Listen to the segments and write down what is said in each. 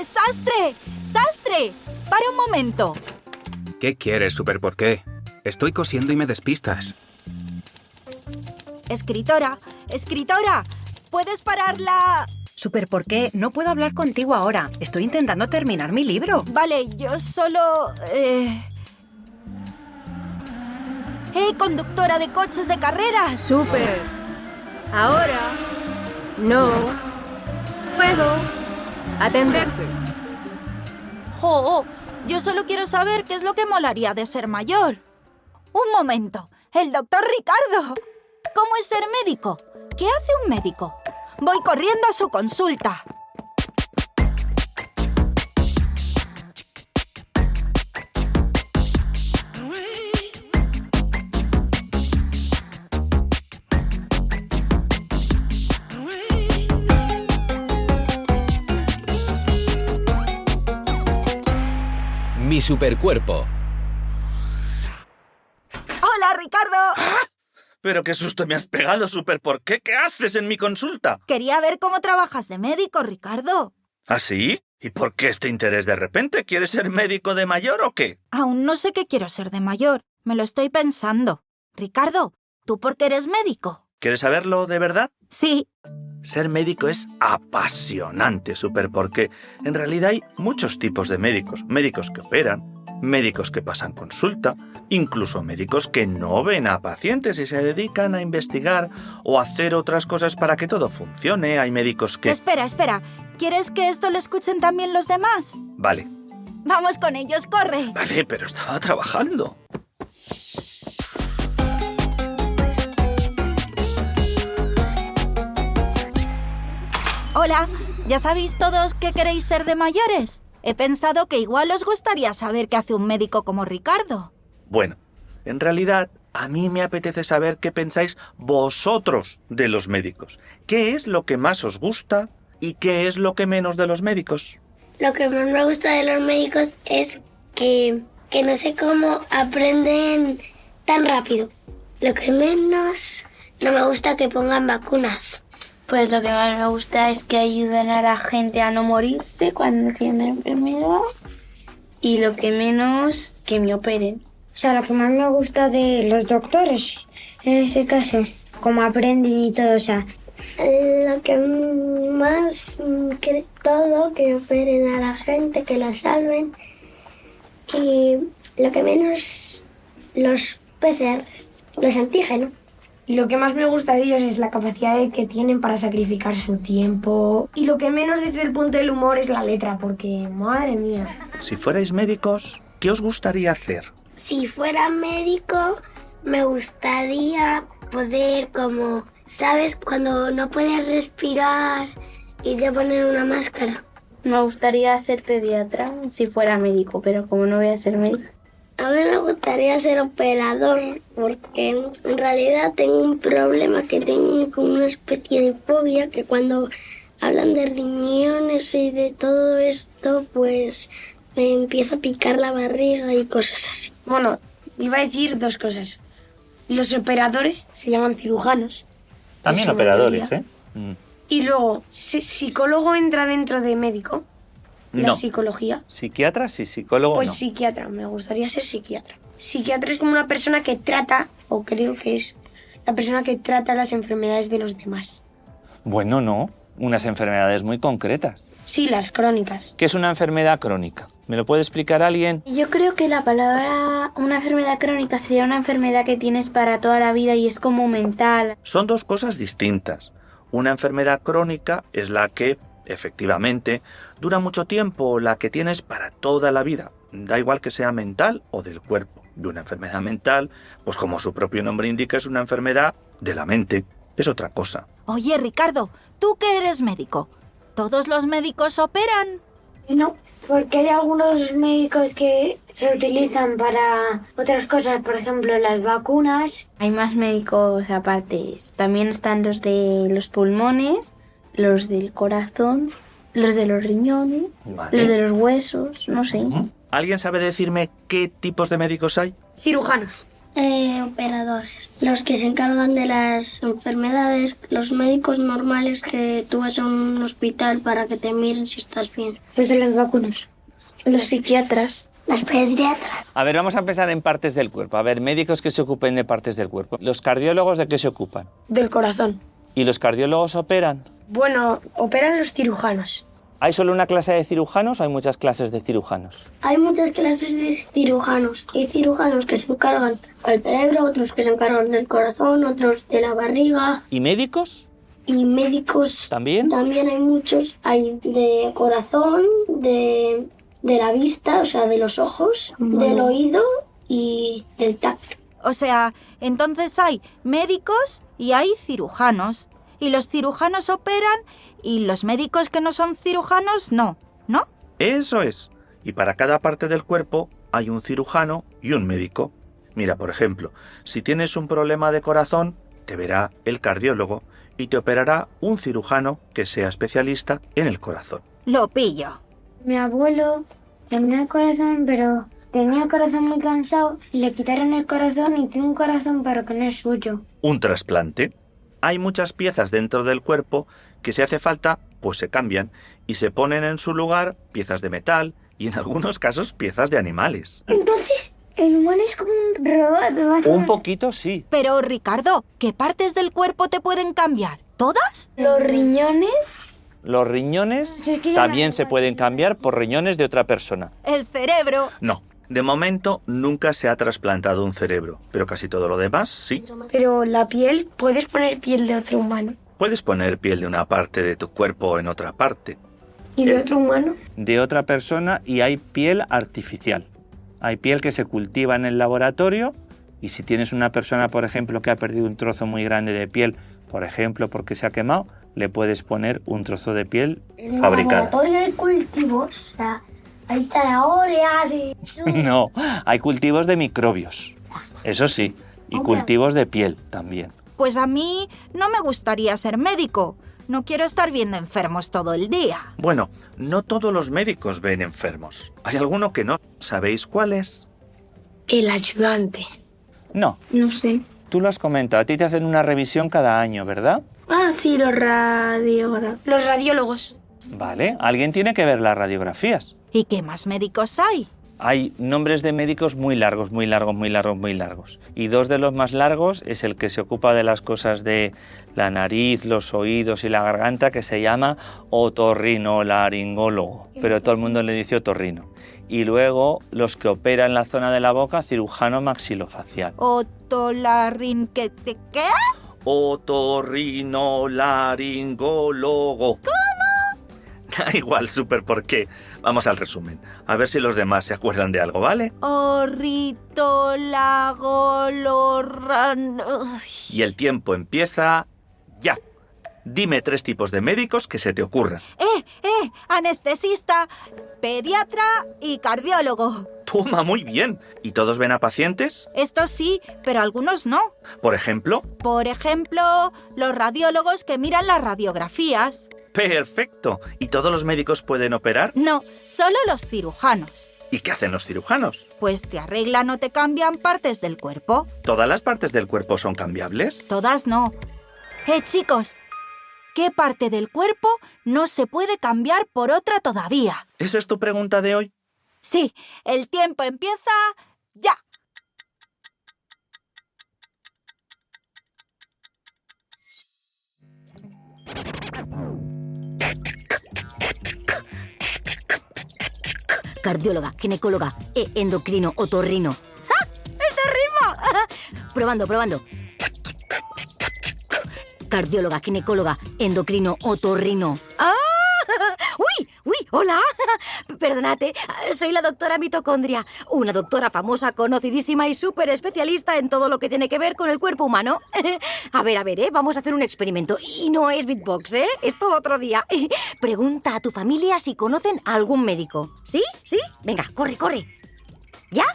¡Sastre! ¡Sastre! ¡Para un momento! ¿Qué quieres, Super por qué? Estoy cosiendo y me despistas. Escritora, escritora, ¿puedes parar la...? Super, ¿por qué? No puedo hablar contigo ahora. Estoy intentando terminar mi libro. Vale, yo solo... conductora de coches de carreras! Super. Ahora no puedo atenderte. ¡Jo! Yo solo quiero saber qué es lo que molaría de ser mayor. ¡Un momento! ¡El doctor Ricardo! ¿Cómo es ser médico? ¿Qué hace un médico? Voy corriendo a su consulta. Mi supercuerpo. ¡Hola, Ricardo! ¡Pero qué susto me has pegado, Super! ¿Por qué? ¿Qué haces en mi consulta? Quería ver cómo trabajas de médico, Ricardo. ¿Ah, sí? ¿Y por qué este interés de repente? ¿Quieres ser médico de mayor o qué? Aún no sé qué quiero ser de mayor. Me lo estoy pensando. Ricardo, ¿tú por qué eres médico? ¿Quieres saberlo de verdad? Sí. Ser médico es apasionante, Super, porque en realidad hay muchos tipos de médicos. Médicos que operan, médicos que pasan consulta, incluso médicos que no ven a pacientes y se dedican a investigar o a hacer otras cosas para que todo funcione. Hay médicos que... Espera. ¿Quieres que esto lo escuchen también los demás? Vale. Vamos con ellos, corre. Vale, pero estaba trabajando. Hola, ¿ya sabéis todos qué queréis ser de mayores? He pensado que igual os gustaría saber qué hace un médico como Ricardo. Bueno, en realidad a mí me apetece saber qué pensáis vosotros de los médicos. ¿Qué es lo que más os gusta y qué es lo que menos de los médicos? Lo que más me gusta de los médicos es que no sé cómo aprenden tan rápido. Lo que menos no me gusta que pongan vacunas. Pues lo que más me gusta es que ayuden a la gente a no morirse cuando tienen una enfermedad. Y lo que menos, que me operen. O sea, lo que más me gusta de los doctores, en ese caso, cómo aprenden y todo, o sea. Lo que más que todo, que operen a la gente, que la salven. Y lo que menos, los PCRs, los antígenos. Y lo que más me gusta de ellos es la capacidad que tienen para sacrificar su tiempo. Y lo que menos desde el punto del humor es la letra, porque, madre mía. Si fuerais médicos, ¿qué os gustaría hacer? Si fuera médico, me gustaría poder, como, ¿sabes? Cuando no puedes respirar y te ponen una máscara. Me gustaría ser pediatra si fuera médico, pero como no voy a ser médico. A mí me gustaría ser operador porque en realidad tengo un problema, que tengo como una especie de fobia, que cuando hablan de riñones y de todo esto, pues me empieza a picar la barriga y cosas así. Bueno, iba a decir dos cosas. Los operadores se llaman cirujanos. También Eso operadores, ¿eh? Y luego, psicólogo entra dentro de médico. La No. psicología. ¿Psiquiatra? Sí, psicólogo Pues no. psiquiatra, me gustaría ser psiquiatra. Psiquiatra es como una persona que trata, o creo que es la persona que trata las enfermedades de los demás. Bueno, no. Unas enfermedades muy concretas. Sí, las crónicas. ¿Qué es una enfermedad crónica? ¿Me lo puede explicar alguien? Yo creo que la palabra una enfermedad crónica sería una enfermedad que tienes para toda la vida y es como mental. Son dos cosas distintas. Una enfermedad crónica es la que, efectivamente, dura mucho tiempo, la que tienes para toda la vida. Da igual que sea mental o del cuerpo. Y una enfermedad mental, pues como su propio nombre indica, es una enfermedad de la mente. Es otra cosa. Oye, Ricardo, tú que eres médico, ¿todos los médicos operan? No, porque hay algunos médicos que se utilizan para otras cosas, por ejemplo, las vacunas. Hay más médicos aparte. También están los de los pulmones, los del corazón, los de los riñones, Vale. los de los huesos, no sé. ¿Alguien sabe decirme qué tipos de médicos hay? Cirujanos. Operadores. Los que se encargan de las enfermedades, los médicos normales que tú vas a un hospital para que te miren si estás bien. Los de las vacunas. Los psiquiatras. Los pediatras. A ver, vamos a empezar en partes del cuerpo. A ver, médicos que se ocupen de partes del cuerpo. ¿Los cardiólogos de qué se ocupan? Del corazón. ¿Y los cardiólogos operan? Bueno, operan los cirujanos. ¿Hay solo una clase de cirujanos o hay muchas clases de cirujanos? Hay muchas clases de cirujanos. Hay cirujanos que se encargan del cerebro, otros que se encargan del corazón, otros de la barriga. ¿Y médicos? Y médicos ¿También? También hay muchos. Hay de corazón, de la vista, o sea, de los ojos, del oído y del tacto. O sea, entonces hay médicos y hay cirujanos. Y los cirujanos operan y los médicos que no son cirujanos no, ¿no? Eso es. Y para cada parte del cuerpo hay un cirujano y un médico. Mira, por ejemplo, si tienes un problema de corazón, te verá el cardiólogo y te operará un cirujano que sea especialista en el corazón. Lo pillo. Mi abuelo tenía el corazón, pero tenía el corazón muy cansado y le quitaron el corazón y tiene un corazón pero que no es suyo. Un trasplante. Hay muchas piezas dentro del cuerpo que si hace falta, pues se cambian y se ponen en su lugar piezas de metal y en algunos casos piezas de animales. Entonces, el humano es como un robot. Un poquito sí. Pero, Ricardo, ¿qué partes del cuerpo te pueden cambiar? ¿Todas? ¿Los riñones? Los riñones también se pueden cambiar por riñones de otra persona. El cerebro. No. De momento nunca se ha trasplantado un cerebro, pero casi todo lo demás sí. Pero la piel, ¿puedes poner piel de otro humano? Puedes poner piel de una parte de tu cuerpo en otra parte. ¿Y de otro humano? De otra persona y hay piel artificial. Hay piel que se cultiva en el laboratorio y si tienes una persona, por ejemplo, que ha perdido un trozo muy grande de piel, por ejemplo, porque se ha quemado, le puedes poner un trozo de piel fabricada. En el laboratorio de cultivos, o sea, hay zanahorias y... No, hay cultivos de microbios, eso sí, y cultivos de piel también. Pues a mí no me gustaría ser médico. No quiero estar viendo enfermos todo el día. Bueno, no todos los médicos ven enfermos. Hay alguno que no. ¿Sabéis cuál es? El ayudante. No. No sé. Tú lo has comentado, a ti te hacen una revisión cada año, ¿verdad? Ah, sí, los radiógrafos. Los radiólogos. Vale, alguien tiene que ver las radiografías. ¿Y qué más médicos hay? Hay nombres de médicos muy largos. Y dos de los más largos es el que se ocupa de las cosas de la nariz, los oídos y la garganta, que se llama otorrinolaringólogo. Pero todo el mundo le dice otorrino. Y luego los que operan la zona de la boca, cirujano maxilofacial. ¿Qué? Otorrinolaringólogo. ¿Cómo? Da igual, súper por qué. Vamos al resumen. A ver si los demás se acuerdan de algo, ¿vale? Y el tiempo empieza ya. Dime 3 tipos de médicos que se te ocurran. Anestesista, pediatra y cardiólogo. Toma, muy bien. ¿Y todos ven a pacientes? Estos sí, pero algunos no. ¿Por ejemplo? Por ejemplo, los radiólogos que miran las radiografías. ¡Perfecto! ¿Y todos los médicos pueden operar? No, solo los cirujanos. ¿Y qué hacen los cirujanos? Pues te arreglan o te cambian partes del cuerpo. ¿Todas las partes del cuerpo son cambiables? Todas no. Chicos, ¿qué parte del cuerpo no se puede cambiar por otra todavía? ¿Esa es tu pregunta de hoy? Sí, el tiempo empieza ya. Cardióloga, ginecóloga, endocrino, otorrino. ¡Ah! ¡Esto rima! Probando. Cardióloga, ginecóloga, endocrino, otorrino. ¡Ah! ¡Uy! ¡Hola! Perdonate, soy la doctora Mitocondria, una doctora famosa, conocidísima y súper especialista en todo lo que tiene que ver con el cuerpo humano. A ver, vamos a hacer un experimento. Y no es beatbox, es todo otro día. Pregunta a tu familia si conocen a algún médico. ¿Sí? Venga, corre. ¿Ya?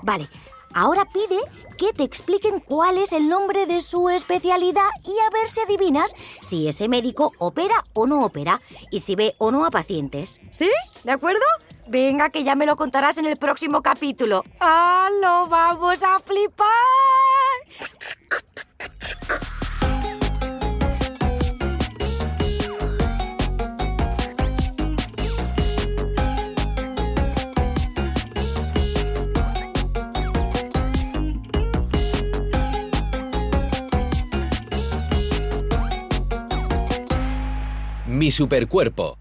Vale. Ahora pide que te expliquen cuál es el nombre de su especialidad y a ver si adivinas si ese médico opera o no opera y si ve o no a pacientes. ¿Sí? ¿De acuerdo? Venga, que ya me lo contarás en el próximo capítulo. ¡Ah, lo vamos a flipar! Mi supercuerpo.